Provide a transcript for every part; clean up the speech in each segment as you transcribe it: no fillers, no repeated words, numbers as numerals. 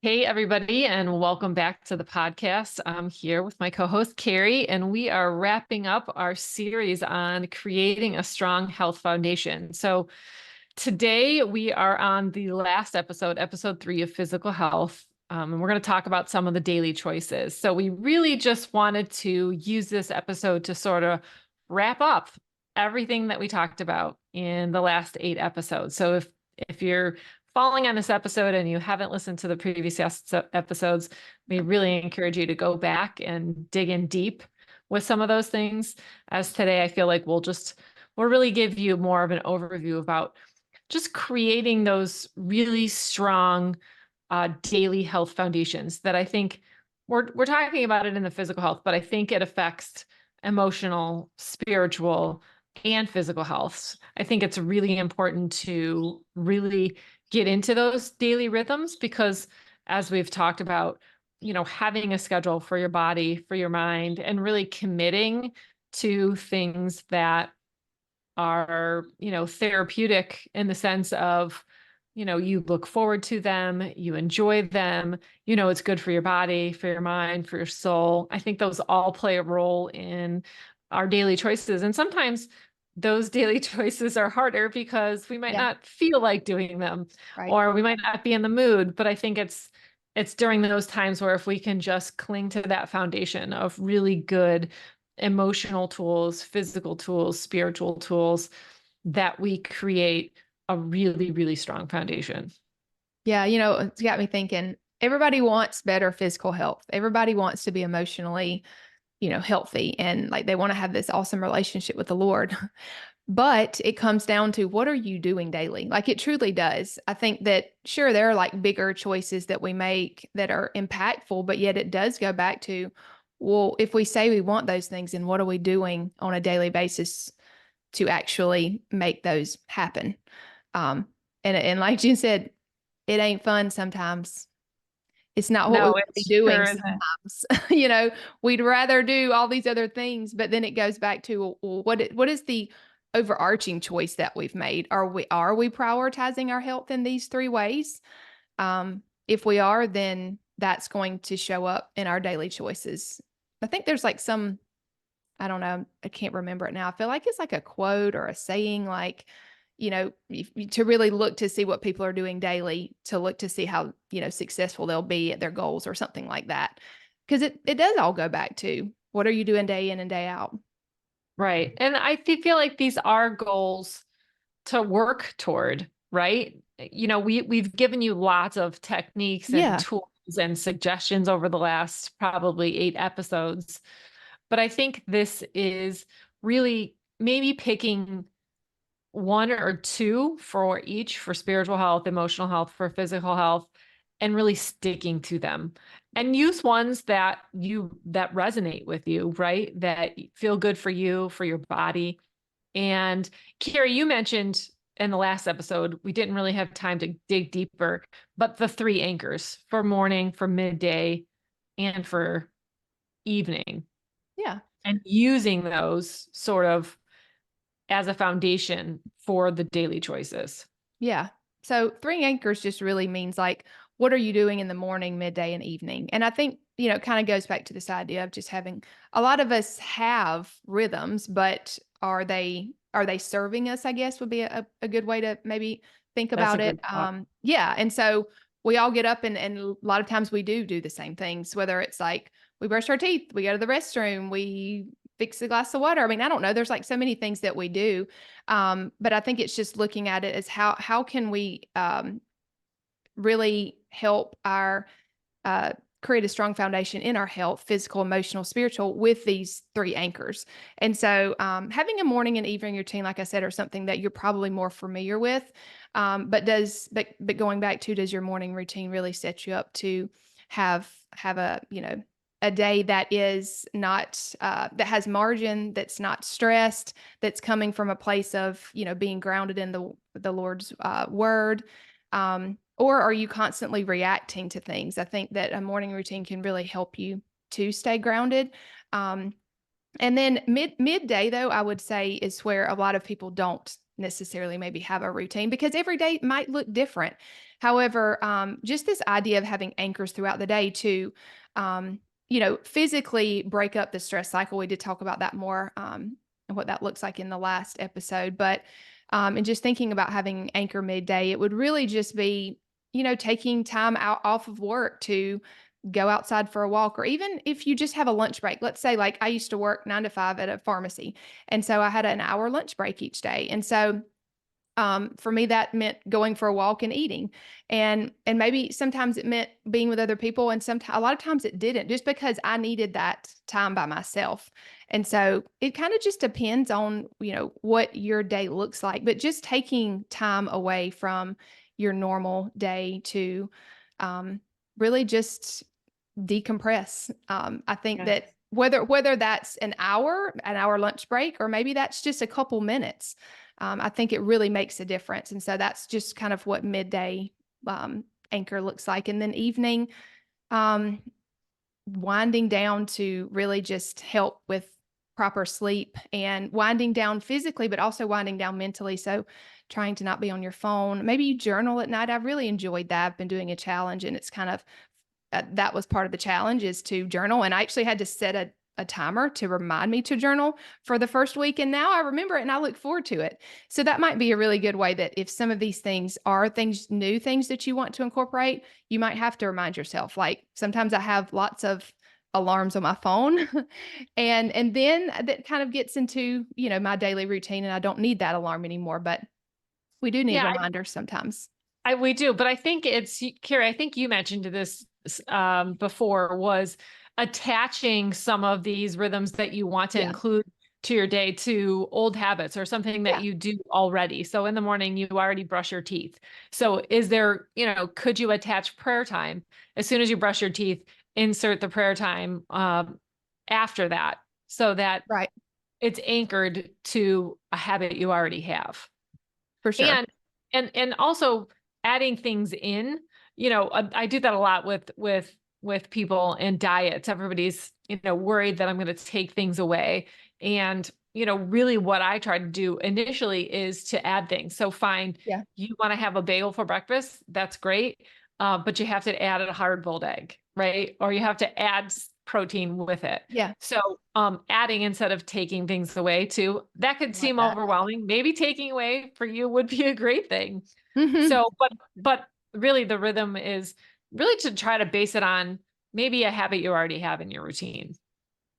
Hey, everybody, and welcome back to the podcast. I'm here with my co-host, Carrie, and we are wrapping up our series on creating a strong health foundation. So today we are on the last episode, episode 3 of physical health, and we're going to talk about some of the daily choices. So we really just wanted to use this episode to sort of wrap up everything that we talked about in the last 8 episodes. So if you're following on this episode and you haven't listened to the previous episodes, we really encourage you to go back and dig in deep with some of those things. As today, I feel like we'll really give you more of an overview about just creating those really strong daily health foundations that I think we're talking about it in the physical health, but I think it affects emotional, spiritual, and physical health. I think it's really important to really get into those daily rhythms because, as we've talked about, having a schedule for your body, for your mind, and really committing to things that are, therapeutic in the sense of, you look forward to them, you enjoy them, it's good for your body, for your mind, for your soul. I think those all play a role in our daily choices. And sometimes those daily choices are harder because we might Yeah, not feel like doing them, right. or we might not be in the mood. But I think it's during those times where if we can just cling to that foundation of really good emotional tools, physical tools, spiritual tools, that we create a really, really strong foundation. Yeah, it's got me thinking. Everybody wants better physical health. Everybody wants to be emotionally, healthy and like they want to have this awesome relationship with the Lord. But it comes down to what are you doing daily? Like it truly does. I think that sure there are like bigger choices that we make that are impactful, but yet it does go back to, well, if we say we want those things, then what are we doing on a daily basis to actually make those happen? Um, and like Jen said, it ain't fun sometimes. It's not what we No, want to it be doing sure isn't. sometimes. We'd rather do all these other things, but then it goes back to, well, what is the overarching choice that we've made? Are we prioritizing our health in these 3 ways? If we are, then that's going to show up in our daily choices. I think there's like I don't know, I can't remember it now. I feel like it's like a quote or a saying, like, to really look to see what people are doing daily, to look to see how, successful they'll be at their goals or something like that. Because it does all go back to what are you doing day in and day out? Right. And I feel like these are goals to work toward, right? We've given you lots of techniques and Yeah. tools and suggestions over the last probably 8 episodes. But I think this is really maybe picking 1 or 2 for each, for spiritual health, emotional health, for physical health, and really sticking to them. And use ones that resonate with you, right? That feel good for you, for your body. And Carrie, you mentioned in the last episode, we didn't really have time to dig deeper, but the 3 anchors for morning, for midday, and for evening, Yeah. and using those sort of as a foundation for the daily choices. Yeah. So 3 anchors just really means like, what are you doing in the morning, midday, and evening? And I think, it kind of goes back to this idea of just having a lot of us have rhythms, but are they serving us, I guess would be a good way to maybe think That's a about it. good thought. Yeah. And so we all get up and a lot of times we do the same things, whether it's like we brush our teeth, we go to the restroom, we fix a glass of water. I mean, I don't know. There's like so many things that we do. But I think it's just looking at it as how can we really help our create a strong foundation in our health, physical, emotional, spiritual, with these 3 anchors. And so, having a morning and evening routine, like I said, are something that you're probably more familiar with. But going back to, does your morning routine really set you up to have a day that is not that has margin, that's not stressed, that's coming from a place of being grounded in the Lord's word, or are you constantly reacting to things? I think that a morning routine can really help you to stay grounded. Um, and then midday, though, I would say is where a lot of people don't necessarily maybe have a routine because every day might look different. However, just this idea of having anchors throughout the day to, physically break up the stress cycle. We did talk about that more, and what that looks like in the last episode. But, and just thinking about having anchor midday, it would really just be, taking time out off of work to go outside for a walk, or even if you just have a lunch break. Let's say, like, I used to work 9 to 5 at a pharmacy. And so I had an hour lunch break each day. And so for me, that meant going for a walk and eating, and maybe sometimes it meant being with other people, and sometimes a lot of times it didn't, just because I needed that time by myself. And so it kind of just depends on what your day looks like, but just taking time away from your normal day to really just decompress. I think Yes. that whether that's an hour lunch break, or maybe that's just a couple minutes, I think it really makes a difference. And so that's just kind of what midday anchor looks like. And then evening, um, winding down to really just help with proper sleep and winding down physically, but also winding down mentally. So trying to not be on your phone. Maybe you journal at night. I've really enjoyed that. I've been doing a challenge, and it's kind of that was part of the challenge, is to journal. And I actually had to set a timer to remind me to journal for the first week. And now I remember it and I look forward to it. So that might be a really good way, that if some of these things are new things that you want to incorporate, you might have to remind yourself. Like, sometimes I have lots of alarms on my phone and then that kind of gets into, my daily routine, and I don't need that alarm anymore, but we do need Yeah, reminders sometimes. we do, but I think it's Carrie. I think you mentioned this before, was attaching some of these rhythms that you want to Yeah. include to your day to old habits or something that Yeah. you do already. So in the morning, you already brush your teeth. So is there, could you attach prayer time as soon as you brush your teeth? Insert the prayer time after that, so that Right. it's anchored to a habit you already have. For sure. And also adding things in, I do that a lot with people and diets. Everybody's, worried that I'm going to take things away. And, really what I try to do initially is to add things. So fine, Yeah. you want to have a bagel for breakfast. That's great. But you have to add a hard-boiled egg, right? Or you have to add protein with it. Yeah. So adding instead of taking things away too, that could I like seem that. overwhelming. Maybe taking away for you would be a great thing. Mhm. So, but really the rhythm is really to try to base it on maybe a habit you already have in your routine.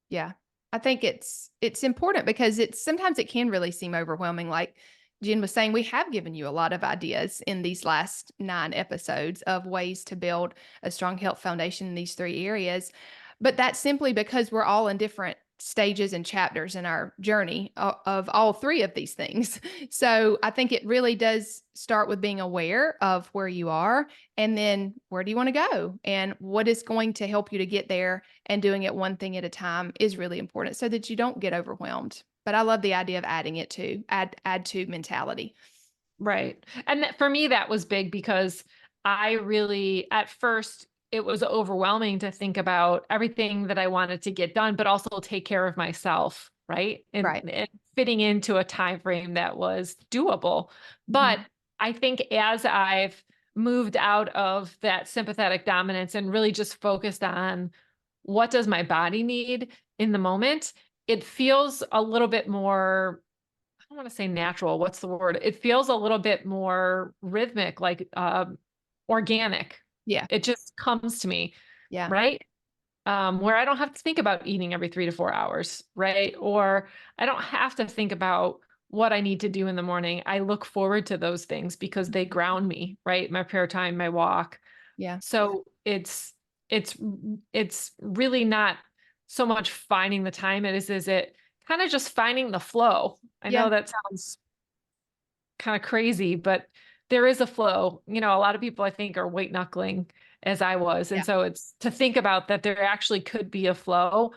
Yeah. I think it's important because sometimes it can really seem overwhelming. Like Jen was saying, we have given you a lot of ideas in these last 9 episodes of ways to build a strong health foundation in these 3 areas. But that's simply because we're all in different stages and chapters in our journey of all 3 of these things. So I think it really does start with being aware of where you are, and then where do you want to go, and what is going to help you to get there, and doing it one thing at a time is really important so that you don't get overwhelmed. But I love the idea of adding it to add to mentality. Right. And for me, that was big because I really, at first, it was overwhelming to think about everything that I wanted to get done, but also take care of myself, right? Right. And fitting into a time frame that was doable. But Mhm. I think as I've moved out of that sympathetic dominance and really just focused on what does my body need in the moment, it feels a little bit more, I don't want to say natural. What's the word? It feels a little bit more rhythmic, like organic. Yeah. It just comes to me, Yeah. right? Where I don't have to think about eating every 3 to 4 hours, right? Or I don't have to think about what I need to do in the morning. I look forward to those things because they ground me, right? My prayer time, my walk. Yeah. So it's it's really not so much finding the time. Is it kind of just finding the flow. I Yeah. know that sounds kind of crazy, but there is a flow. A lot of people I think are white knuckling as I was. And Yeah. so it's to think about that there actually could be a flow,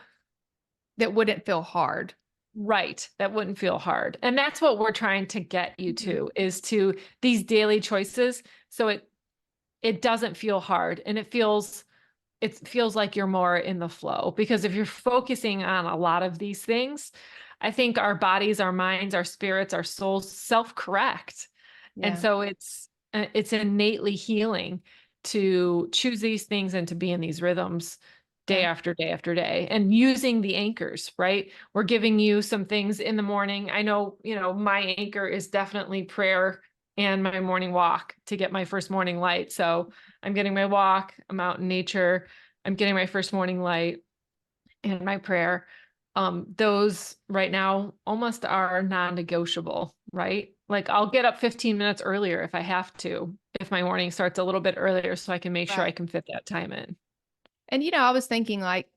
That wouldn't feel hard. right? That wouldn't feel hard. And that's what we're trying to get you Mhm. to, is to these daily choices. So it doesn't feel hard, and it feels like you're more in the flow, because if you're focusing on a lot of these things, I think our bodies, our minds, our spirits, our souls self-correct. And Yeah. so it's innately healing to choose these things and to be in these rhythms day Yeah. after day after day, and using the anchors, right? We're giving you some things in the morning. I know, my anchor is definitely prayer and my morning walk to get my first morning light. So I'm getting my walk, I'm out in nature, I'm getting my first morning light and my prayer. Those right now almost are non-negotiable, right? Like I'll get up 15 minutes earlier if I have to, if my morning starts a little bit earlier so I can make sure I Right. can fit that time in. And I was thinking like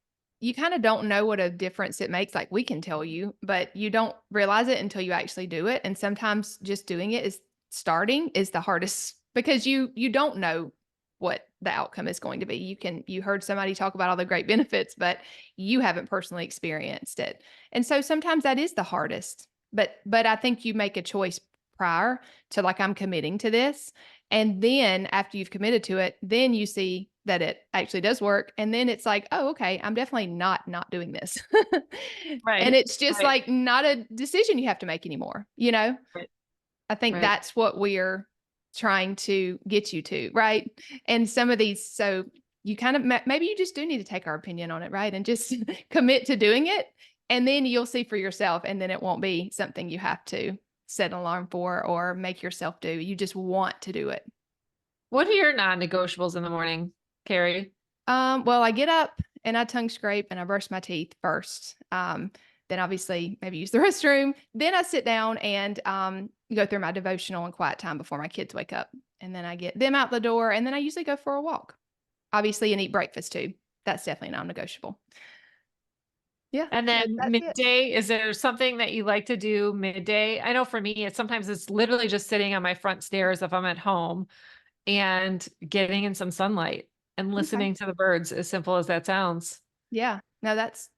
you kind of don't know what a difference it makes. Like we can tell you, but you don't realize it until you actually do it. And sometimes just doing it is starting is the hardest because you don't know what the outcome is going to be. You heard somebody talk about all the great benefits, but you haven't personally experienced it. And so sometimes that is the hardest. But I think you make a choice prior to like I'm committing to this. And then after you've committed to it, then you see that it actually does work. And then it's like, oh, okay, I'm definitely not doing this. And Right. it's just Right. like not a decision you have to make anymore, you know? Right. I think Right. that's what we're trying to get you to, right? And some of these, so you kind of maybe you just do need to take our opinion on it, right? And just commit to doing it. And then you'll see for yourself. And then it won't be something you have to set an alarm for or make yourself do. You just want to do it. What are your non-negotiables in the morning, Carrie? Well, I get up and I tongue scrape and I brush my teeth first. Then obviously maybe use the restroom. Then I sit down and go through my devotional and quiet time before my kids wake up. And then I get them out the door and then I usually go for a walk. Obviously, and eat breakfast too. That's definitely non-negotiable. Yeah, And then that's it. midday, is there something that you like to do midday? I know for me, it's literally just sitting on my front stairs if I'm at home and getting in some sunlight and Okay. listening to the birds, as simple as that sounds. Yeah. No, that's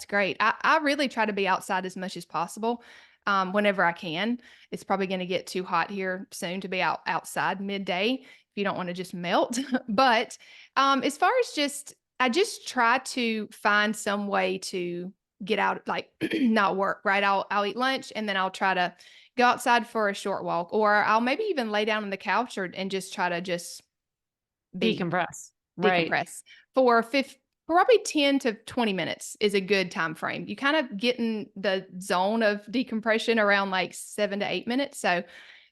great. I really try to be outside as much as possible. Whenever I can. It's probably going to get too hot here soon to be outside midday if you don't want to just melt. But as far as I just try to find some way to get out, like not work, right? I'll eat lunch and then I'll try to go outside for a short walk, or I'll maybe even lay down on the couch and just try to just be Decompress. Right. decompress for probably 10 to 20 minutes is a good time frame. You kind of get in the zone of decompression around like 7 to 8 minutes. So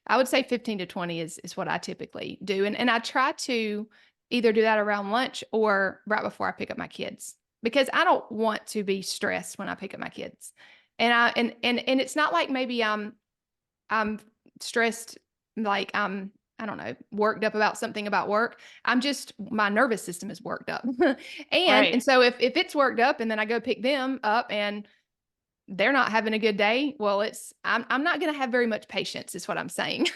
I would say 15 to 20 is what I typically do. And I try to either do that around lunch or right before I pick up my kids because I don't want to be stressed when I pick up my kids. And it's not like maybe I'm stressed, like I don't know, worked up about something about work. I'm just my nervous system is worked up. And Right. so if it's worked up and then I go pick them up and they're not having a good day, well, I'm not going to have very much patience is what I'm saying.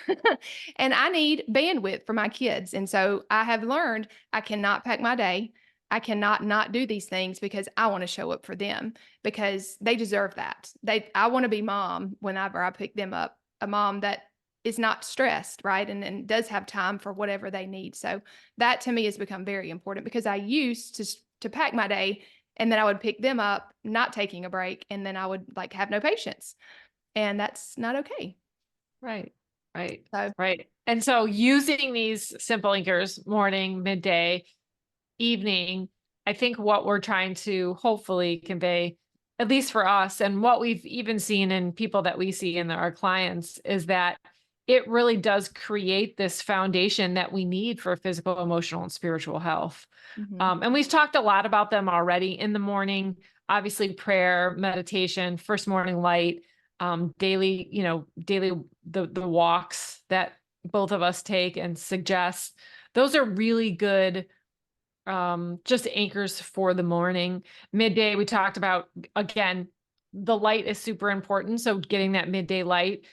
And I need bandwidth for my kids. And so I have learned I cannot pack my day. I cannot not do these things because I want to show up for them because they deserve that. I want to be mom whenever I pick them up, a mom that is not stressed, right? And does have time for whatever they need. So that to me has become very important because I used to pack my day and then I would pick them up, not taking a break, and then I would like have no patience. And that's not okay. Right. Right. So, Right. And so using these simple anchors, morning, midday, evening, I think what we're trying to hopefully convey, at least for us, and what we've even seen in people that we see in our clients, is that it really does create this foundation that we need for physical, emotional, and spiritual health. mhm. And we've talked a lot about them already in the morning, obviously prayer, meditation, first morning light, daily, daily, the walks that both of us take and suggest. Those are really good just anchors for the morning. Midday, we talked about, again, the light is super important. So getting that midday light.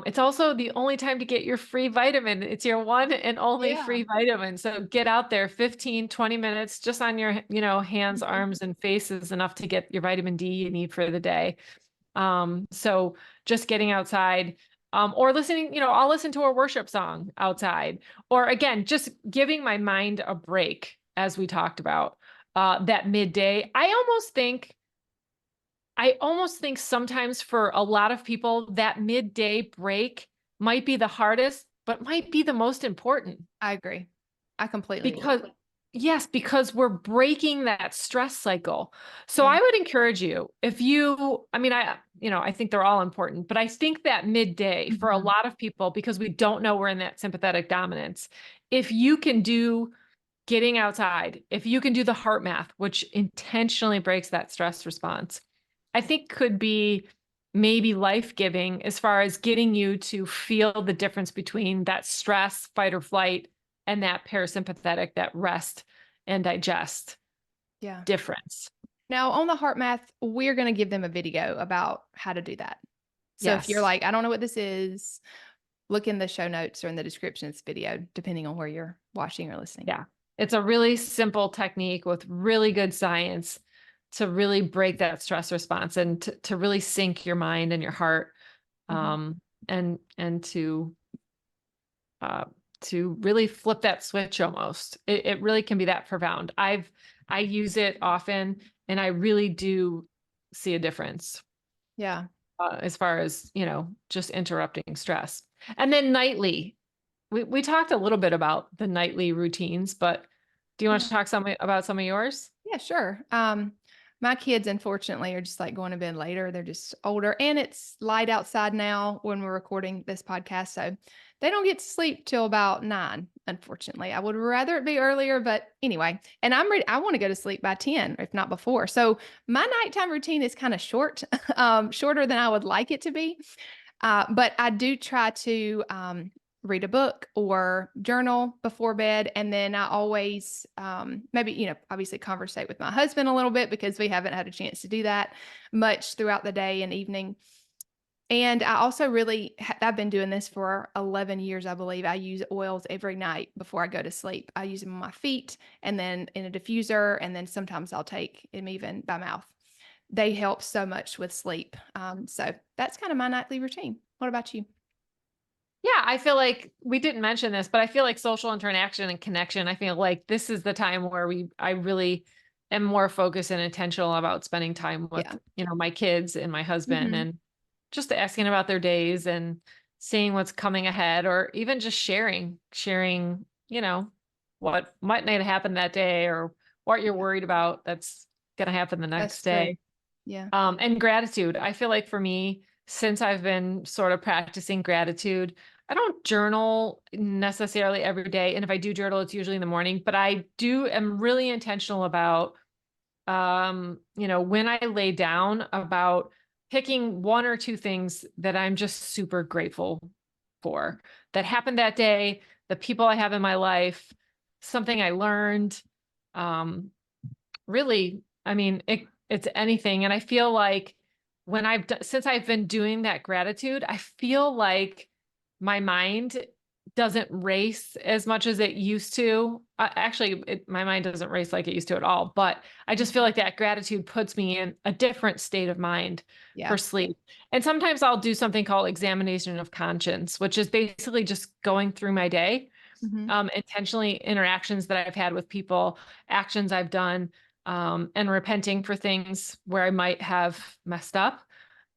It's also the only time to get your free vitamin. It's your one and only Yeah. free vitamin. So get out there 15, 20 minutes just on your, hands, Mhm. arms, and faces, enough to get your vitamin D you need for the day. So just getting outside, or listening, I'll listen to a worship song outside, or again, just giving my mind a break, as we talked about, that midday. I almost think I almost think sometimes for a lot of people, that midday break might be the hardest, but might be the most important. I agree. I completely agree. Because yes, because we're breaking that stress cycle. So Yeah. I would encourage you, if you, I mean, I think they're all important, but I think that midday for a Mhm. lot of people, because we don't know we're in that sympathetic dominance, if you can do getting outside, if you can do the heart math, which intentionally breaks that stress response, I think could be maybe life-giving as far as getting you to feel the difference between that stress, fight or flight, and that parasympathetic, that rest and digest Yeah. difference. Now, on the heart math, we're going to give them a video about how to do that. So if you're Yes. like, I don't know what this is, look in the show notes or in the description of this video, depending on where you're watching or listening. Yeah. It's a really simple technique with really good science to really break that stress response and to really sync your mind and your heart, Mhm. um, and uh, to really flip that switch almost. It really can be that profound. I use it often and I really do see a difference, Yeah. as far as, just interrupting stress. And then nightly, we talked a little bit about the nightly routines, but do you want to Yeah. talk about some of yours? Yeah, sure. My kids, unfortunately, are just like going to bed later. They're just older, and it's light outside now when we're recording this podcast. So they don't get to sleep till about 9, unfortunately. I would rather it be earlier, but anyway, and I'm ready. I want to go to sleep by 10, if not before. So my nighttime routine is kind of short, shorter than I would like it to be. But I do try to read a book or journal before bed. And then I always maybe, obviously conversate with my husband a little bit because we haven't had a chance to do that much throughout the day and evening. And I also really, I've been doing this for 11 years, I believe. I use oils every night before I go to sleep. I use them on my feet and then in a diffuser. And then sometimes I'll take them even by mouth. They help so much with sleep. So that's kind of my nightly routine. What about you? Yeah, I feel like we didn't mention this, but I feel like social interaction and connection, I feel like this is the time where I really am more focused and intentional about spending time with, Yeah. my kids and my husband, Hmm. and just asking about their days and seeing what's coming ahead, or even just sharing, what might have happened that day, or what you're Yeah, worried about that's going to happen the that's next true. day. Yeah. And gratitude. I feel like for me, since I've been sort of practicing gratitude, I don't journal necessarily every day. And if I do journal, it's usually in the morning, but am really intentional about, when I lay down, about picking one or two things that I'm just super grateful for that happened that day, the people I have in my life, something I learned. Um, Really, I mean, it's anything. And I feel like since I've been doing that gratitude, I feel like my mind doesn't race as much as it used to. Actually, my mind doesn't race like it used to at all, but I just feel Mhm. like that gratitude puts me in a different state of mind for Yeah. sleep. And sometimes I'll do something called examination of conscience, which is basically just going through my day, Hmm. intentionally, interactions that I've had with people, actions I've done, and repenting for things where I might have messed up.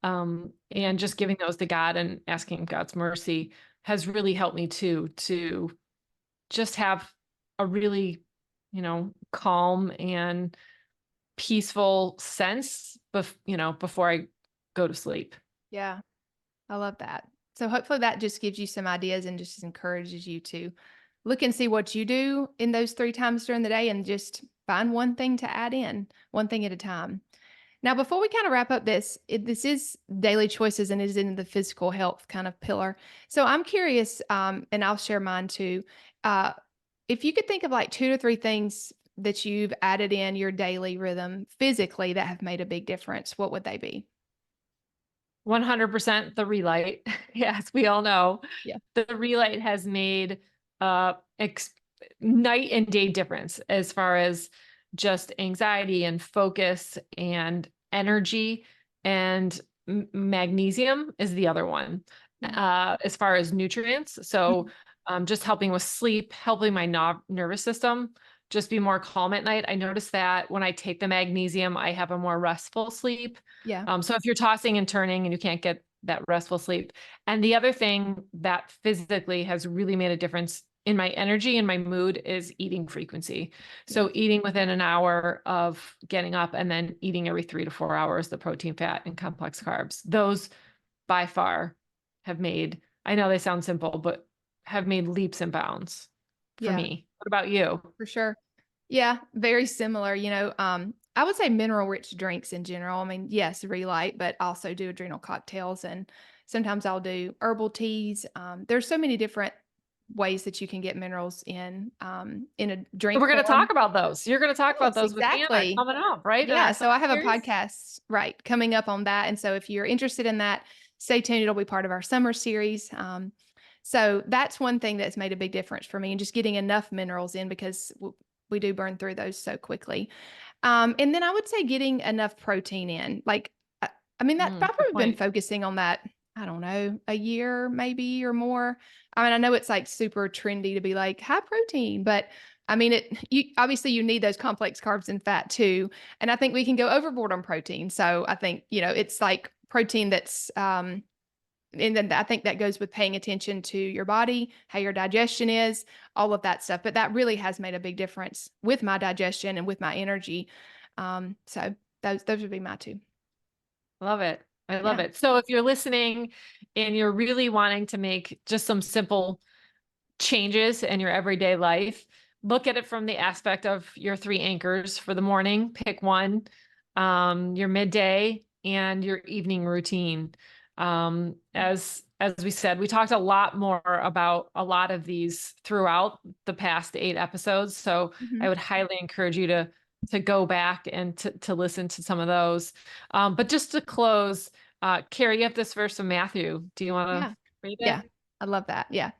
And just giving those to God and asking God's mercy has really helped me to just have a really, calm and peaceful sense, before I go to sleep. Yeah. I love that. So hopefully that just gives you some ideas and just encourages you to look and see what you do in those 3 times during the day and just find one thing to add in, one thing at a time. Now, before we kind of wrap up this is daily choices and is in the physical health kind of pillar. So I'm curious, and I'll share mine too. Uh, if you could think of like 2 to 3 things that you've added in your daily rhythm physically that have made a big difference, what would they be? 100% the relight. Yes, we all know Yeah. the relight has made uh night and day difference as far as just anxiety and focus and energy, and magnesium is the other one, Yeah. as far as nutrients. So just helping with sleep, helping my nervous system, just be more calm at night. I notice that when I take the magnesium, I have a more restful sleep. Yeah. So if you're tossing and turning and you can't get that restful sleep. And the other thing that physically has really made a difference in my energy and my mood is eating frequency. Yeah. So eating within an hour of getting up and then eating every 3 to 4 hours, the protein, fat, and complex carbs. Those by far have made, I know they sound simple, but have made leaps and bounds for Yeah. me. What about you? For sure. Yeah, very similar. I would say mineral rich drinks in general. I mean, yes, Relight, but also do adrenal cocktails, and sometimes I'll do herbal teas. There's so many different ways that you can get minerals in a drink We're going to talk form. about those. You're going to talk about Yes, those with Anna exactly. coming up, right? In our Yeah, so summer I have a series. podcast, right, coming up on that. And so if you're interested in that, stay tuned. It'll be part of our summer series. So that's one thing that's made a big difference for me, and just getting enough minerals in, because we do burn through those so quickly. And then I would say getting enough protein in. I mean, that I've Good probably been point. focusing on that, I don't know, a year maybe or more. I mean, I know it's like super trendy to be like high protein, but I mean, you obviously you need those complex carbs and fat too. And I think we can go overboard on protein. So I think, it's like protein and then I think that goes with paying attention to your body, how your digestion is, all of that stuff. But that really has made a big difference with my digestion and with my energy. So those would be my two. Love it. I love Yeah. it. So if you're listening and you're really wanting to make just some simple changes in your everyday life, look at it from the aspect of your three anchors for the morning. Pick one, your midday, and your evening routine. As we said, we talked a lot more about a lot of these throughout the past 8 episodes. So I Mhm. would highly encourage you to go back and to listen to some of those. But just to close, Carrie, you have this verse from Matthew. Do you want to Yeah. read it? Yeah. I love that. Yeah.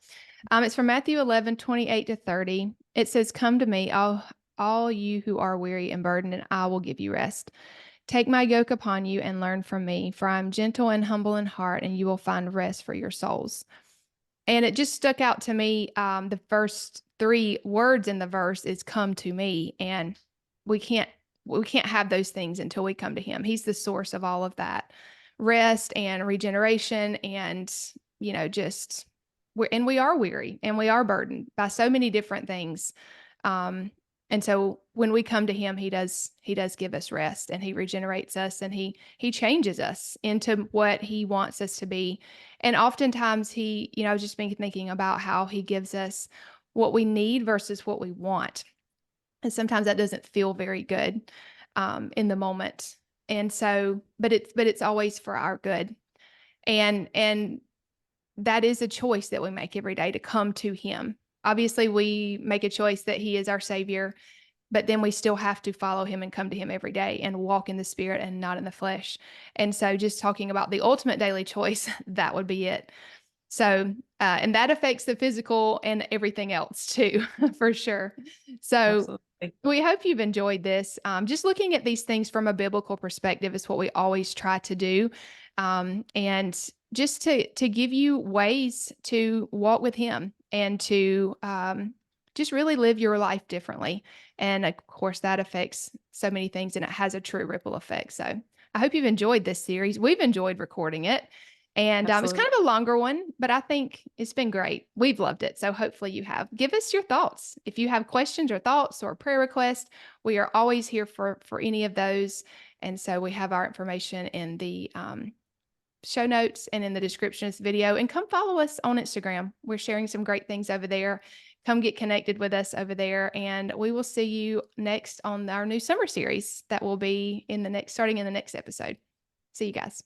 It's from Matthew 11:28-30. It says, "Come to me, all you who are weary and burdened, and I will give you rest. Take my yoke upon you and learn from me, for I am gentle and humble in heart, and you will find rest for your souls." And it just stuck out to me. The first three words in the verse is "come to me," and we can't we can't have those things until we come to Him. He's the source of all of that rest and regeneration, and just we are weary and we are burdened by so many different things. Um, and so when we come to Him, He does give us rest, and He regenerates us, and He changes us into what He wants us to be. And oftentimes I was just thinking about how He gives us what we need versus what we want. And sometimes that doesn't feel very good in the moment. And so, but it's always for our good. And that is a choice that we make every day to come to Him. Obviously, we make a choice that He is our Savior, but then we still have to follow Him and come to Him every day and walk in the Spirit and not in the flesh. And so, just talking about the ultimate daily choice, that would be it. So, and that affects the physical and everything else too, for sure. So, Absolutely. we hope you've enjoyed this. Just looking at these things from a biblical perspective is what we always try to do, and just to give you ways to walk with Him and to just really live your life differently. And of course, that affects so many things, and it has a true ripple effect. So, I hope you've enjoyed this series. We've enjoyed recording it. And it's kind Absolutely. of a longer one, but I think it's been great. We've loved it. So hopefully you have. Give us your thoughts. If you have questions or thoughts or prayer requests, we are always here for any of those. And so we have our information in the show notes and in the description of this video. And come follow us on Instagram. We're sharing some great things over there. Come get connected with us over there. And we will see you next on our new summer series that will be starting in the next episode. See you guys.